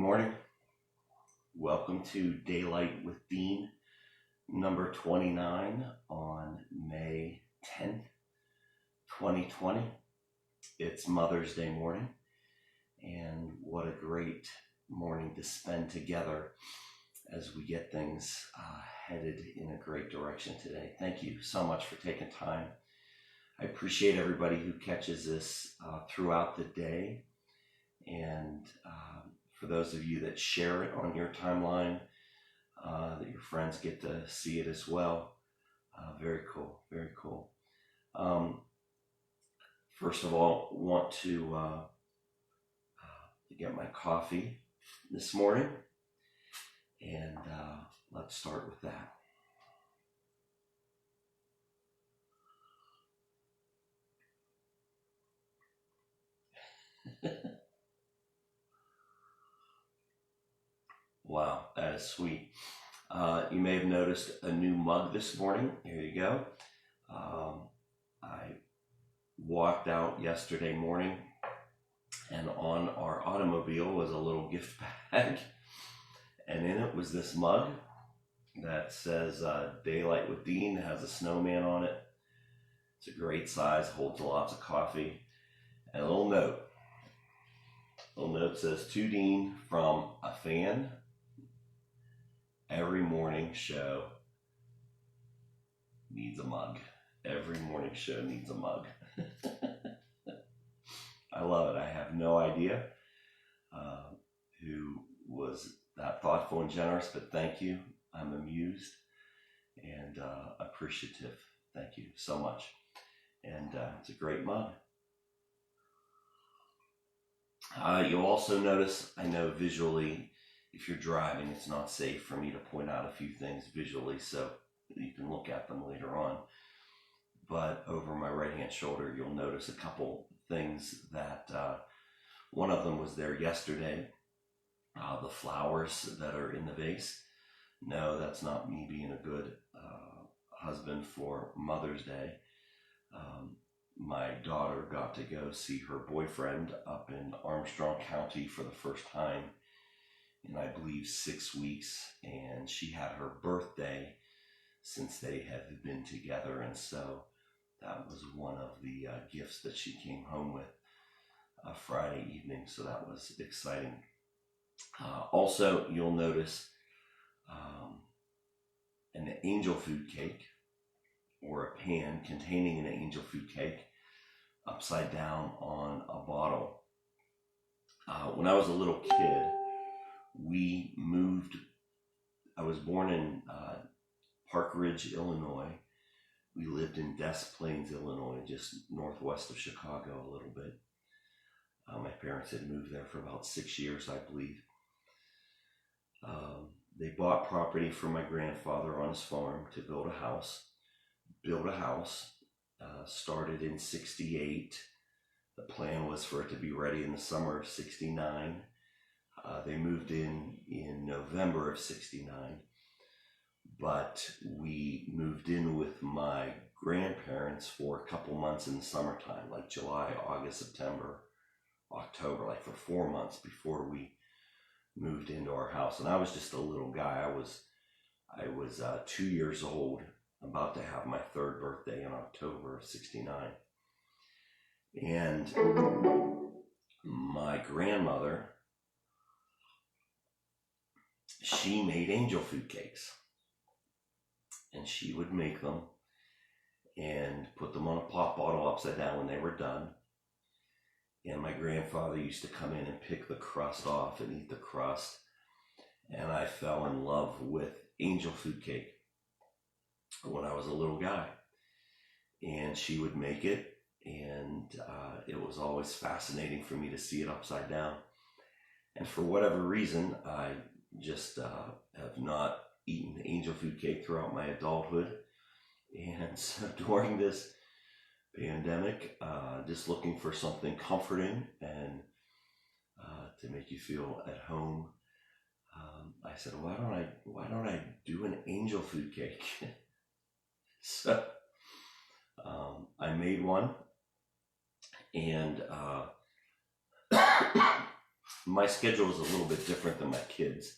morning. Welcome to Daylight with Dean, number 29 on May 10th, 2020. It's Mother's Day morning, and what a great morning to spend together as we get things headed in a great direction today. Thank you so much for taking time. I appreciate everybody who catches this throughout the day, and for those of you that share it on your timeline, that your friends get to see it as well. Very cool, very cool. First of all, want to get my coffee this morning, and let's start with that. Wow, that is sweet. You may have noticed a new mug this morning. Here you go. I walked out yesterday morning, and on our automobile was a little gift bag, and in it was this mug that says Daylight with Dean. It has a snowman on it. It's a great size, holds lots of coffee, and a little note. A little note says, "To Dean from a fan. Every morning show needs a mug. Every morning show needs a mug." I love it. I have no idea who was that thoughtful and generous, but thank you. I'm amused and appreciative. Thank you so much. And it's a great mug. You'll also notice, I know visually, if you're driving, it's not safe for me to point out a few things visually, so you can look at them later on. But over my right-hand shoulder, you'll notice a couple things that one of them was there yesterday. The flowers that are in the vase. No, that's not me being a good husband for Mother's Day. My daughter got to go see her boyfriend up in Armstrong County for the first time in, I believe, 6 weeks, and she had her birthday since they have been together, and so that was one of the gifts that she came home with Friday evening, so that was exciting. Also, you'll notice an angel food cake, or a pan containing an angel food cake upside down on a bottle. When I was a little kid, we moved. I was born in Park Ridge, Illinois. We lived in Des Plaines, Illinois, just northwest of Chicago a little bit. My parents had moved there for about 6 years, I believe. They bought property from my grandfather on his farm to build a house. Started in 68. The plan was for it to be ready in the summer of 69. They moved in November of 69. But we moved in with my grandparents for a couple months in the summertime, like July, August, September, October, like for 4 months before we moved into our house. And I was just a little guy. I was 2 years old, about to have my third birthday in October of 69. And my grandmother, she made angel food cakes. And she would make them and put them on a pop bottle upside down when they were done. And my grandfather used to come in and pick the crust off and eat the crust. And I fell in love with angel food cake when I was a little guy. And she would make it, and it was always fascinating for me to see it upside down. And for whatever reason, I just have not eaten angel food cake throughout my adulthood. And so during this pandemic, just looking for something comforting and to make you feel at home, I said, why don't I do an angel food cake? So I made one, and My schedule is a little bit different than my kids.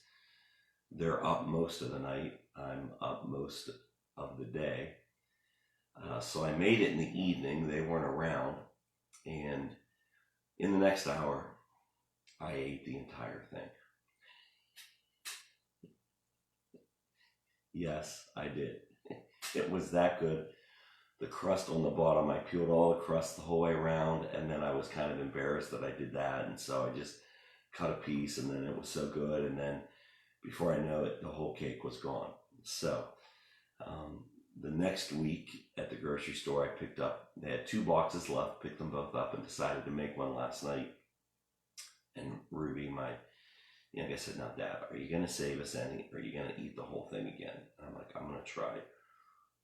They're up most of the night. I'm up most of the day. So I made it in the evening. They weren't around. And in the next hour, I ate the entire thing. Yes, I did. It was that good. The crust on the bottom, I peeled all the crust the whole way around, and then I was kind of embarrassed that I did that, and so I just cut a piece, and then it was so good, and then before I know it, the whole cake was gone. So the next week at the grocery store, I picked up, they had 2 boxes left, picked them both up, and decided to make one last night. And Ruby, my I said, now Dad, are you going to save us any, or are you going to eat the whole thing again? And I'm like, I'm going to try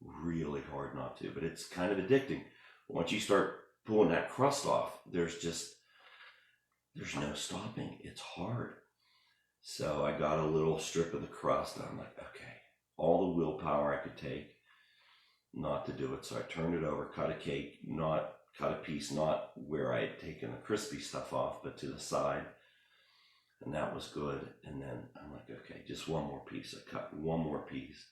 really hard not to, but it's kind of addicting. Once you start pulling that crust off, there's no stopping. It's hard. So I got a little strip of the crust, and I'm like, okay, all the willpower I could take not to do it. So I turned it over, cut a piece, not where I had taken the crispy stuff off, but to the side. And that was good. And then I'm like, okay, just one more piece. I cut one more piece.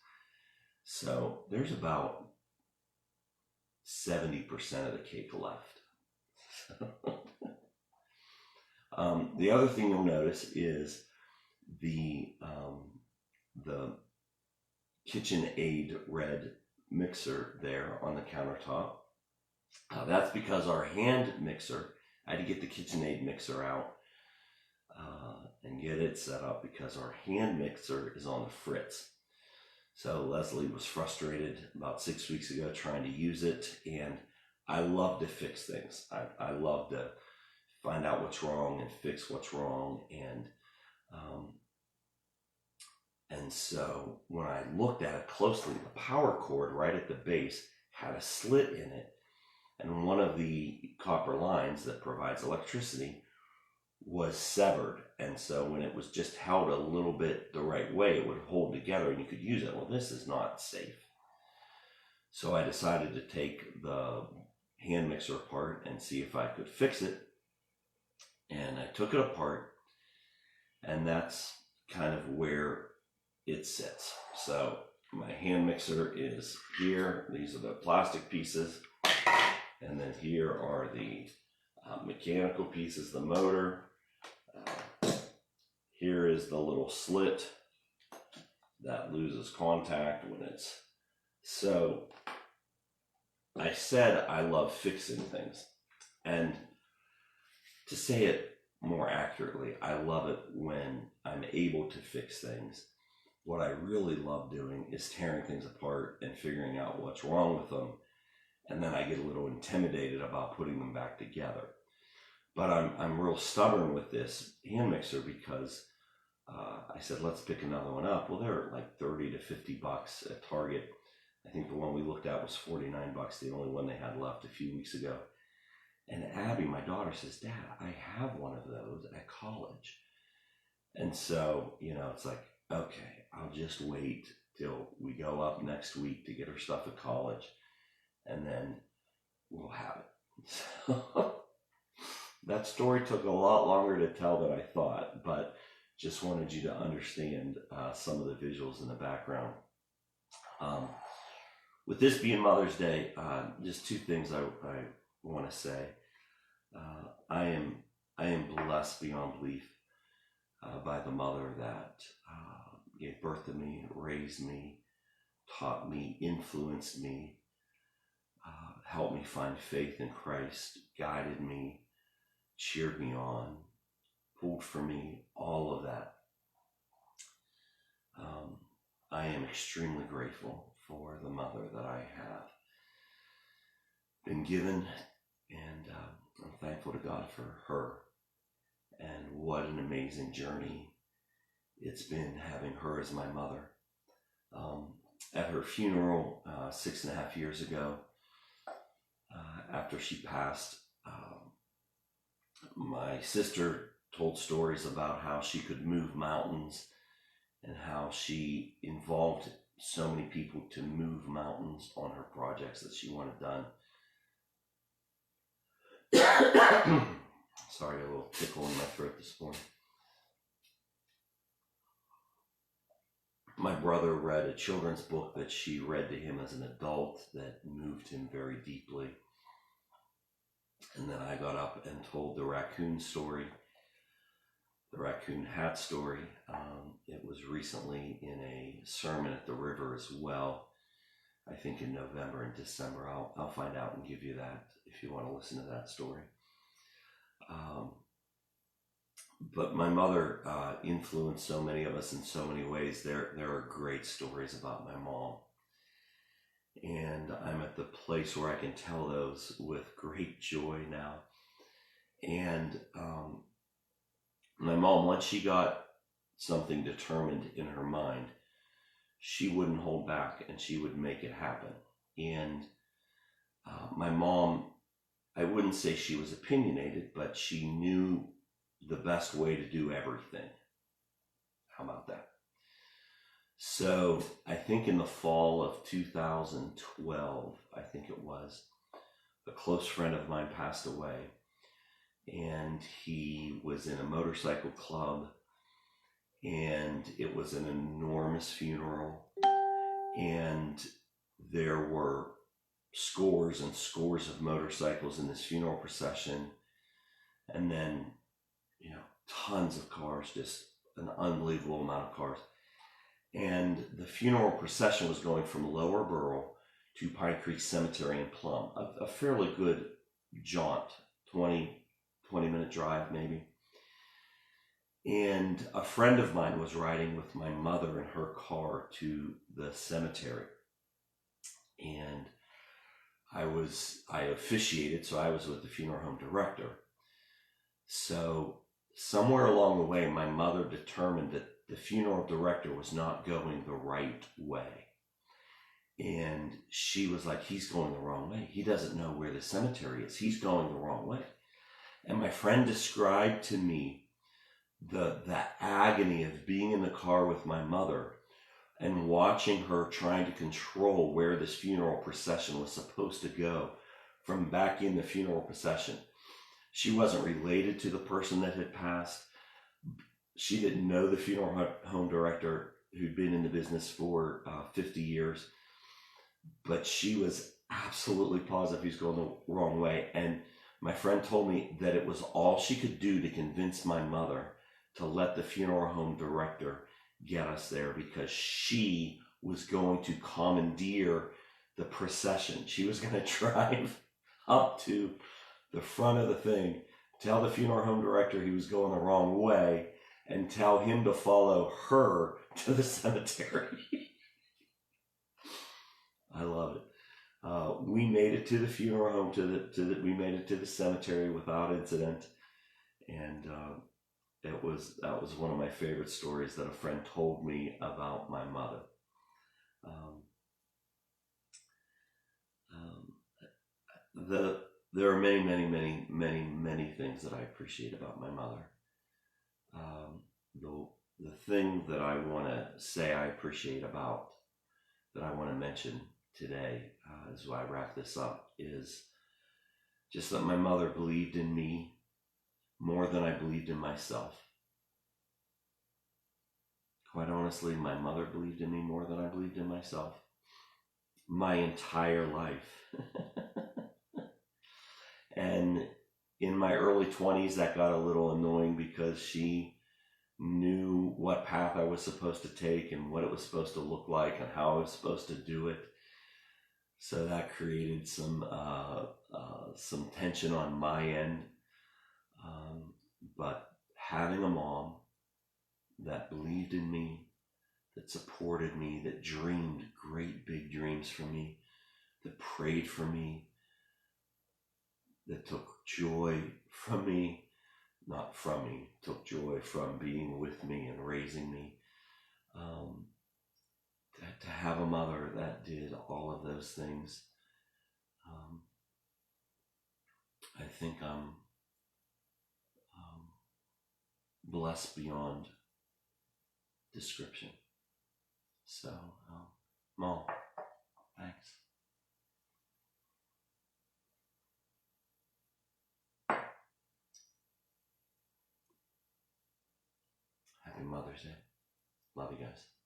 So there's about 70% of the cake left. The other thing you'll notice is the KitchenAid red mixer there on the countertop. That's because our hand mixer, I had to get the KitchenAid mixer out and get it set up because our hand mixer is on the fritz. So Leslie was frustrated about 6 weeks ago trying to use it, and I love to fix things. I love to find out what's wrong and fix what's wrong, and so when I looked at it closely, the power cord right at the base had a slit in it, and one of the copper lines that provides electricity was severed, and so when it was just held a little bit the right way, it would hold together and you could use it. Well, this is not safe. So I decided to take the hand mixer apart and see if I could fix it, and I took it apart, and that's kind of where it sits. So my hand mixer is here. These are the plastic pieces, and then here are the mechanical pieces, the motor. Here is the little slit that loses contact when it's... So I said I love fixing things, and to say it more accurately, I love it when I'm able to fix things. What I really love doing is tearing things apart and figuring out what's wrong with them, and then I get a little intimidated about putting them back together. But I'm real stubborn with this hand mixer because I said, let's pick another one up. Well, they're like 30 to 50 bucks at Target. I think the one we looked at was 49 bucks, the only one they had left a few weeks ago. And Abby, my daughter, says, Dad, I have one of those at college. And so, it's like, okay, I'll just wait till we go up next week to get her stuff at college, and then we'll have it. So that story took a lot longer to tell than I thought, but just wanted you to understand some of the visuals in the background. With this being Mother's Day, just 2 things I want to say. I am blessed beyond belief by the mother that gave birth to me, raised me, taught me, influenced me, helped me find faith in Christ, guided me, cheered me on, pulled for me, all of that. I am extremely grateful for the mother that I have been given, and I'm thankful to God for her. And what an amazing journey it's been having her as my mother. At her funeral 6.5 years ago, after she passed, my sister told stories about how she could move mountains and how she involved so many people to move mountains on her projects that she wanted done. Sorry, a little tickle in my throat this morning. My brother read a children's book that she read to him as an adult that moved him very deeply. And then I got up and told the raccoon story, the raccoon hat story. It was recently in a sermon at the river as well. I think in November and December. I'll find out and give you that if you want to listen to that story. But my mother influenced so many of us in so many ways. There are great stories about my mom. And I'm at the place where I can tell those with great joy now. And my mom, once she got something determined in her mind, she wouldn't hold back and she would make it happen. And my mom, I wouldn't say she was opinionated, but she knew the best way to do everything. How about that? So I think in the fall of 2012, I think it was, a close friend of mine passed away, and he was in a motorcycle club, and it was an enormous funeral, and there were scores and scores of motorcycles in this funeral procession, and then, tons of cars, just an unbelievable amount of cars. And the funeral procession was going from Lower Burrell to Pine Creek Cemetery in Plum, a fairly good jaunt, 20-minute drive maybe. And a friend of mine was riding with my mother in her car to the cemetery. And I officiated, so I was with the funeral home director. So somewhere along the way, my mother determined that the funeral director was not going the right way. And she was like, he's going the wrong way. He doesn't know where the cemetery is. He's going the wrong way. And my friend described to me the agony of being in the car with my mother and watching her trying to control where this funeral procession was supposed to go from back in the funeral procession. She wasn't related to the person that had passed. She didn't know the funeral home director who'd been in the business for 50 years, but she was absolutely positive he's going the wrong way. And my friend told me that it was all she could do to convince my mother to let the funeral home director get us there, because she was going to commandeer the procession. She was going to drive up to the front of the thing, tell the funeral home director he was going the wrong way, and tell him to follow her to the cemetery. I love it. We made it to the funeral home, we made it to the cemetery without incident, and that was one of my favorite stories that a friend told me about my mother. There are many things that I appreciate about my mother. The thing that I want to say I appreciate about, that I want to mention today as I wrap this up, is just that my mother believed in me more than I believed in myself. Quite honestly, my mother believed in me more than I believed in myself. My entire life. And in my early 20s, that got a little annoying because she knew what path I was supposed to take and what it was supposed to look like and how I was supposed to do it. So that created some tension on my end. But having a mom that believed in me, that supported me, that dreamed great big dreams for me, that prayed for me, that took joy from me, not from me, took joy from being with me and raising me. To have a mother that did all of those things, I think I'm blessed beyond description. So, Mom, thanks. Happy Mother's Day. Love you guys.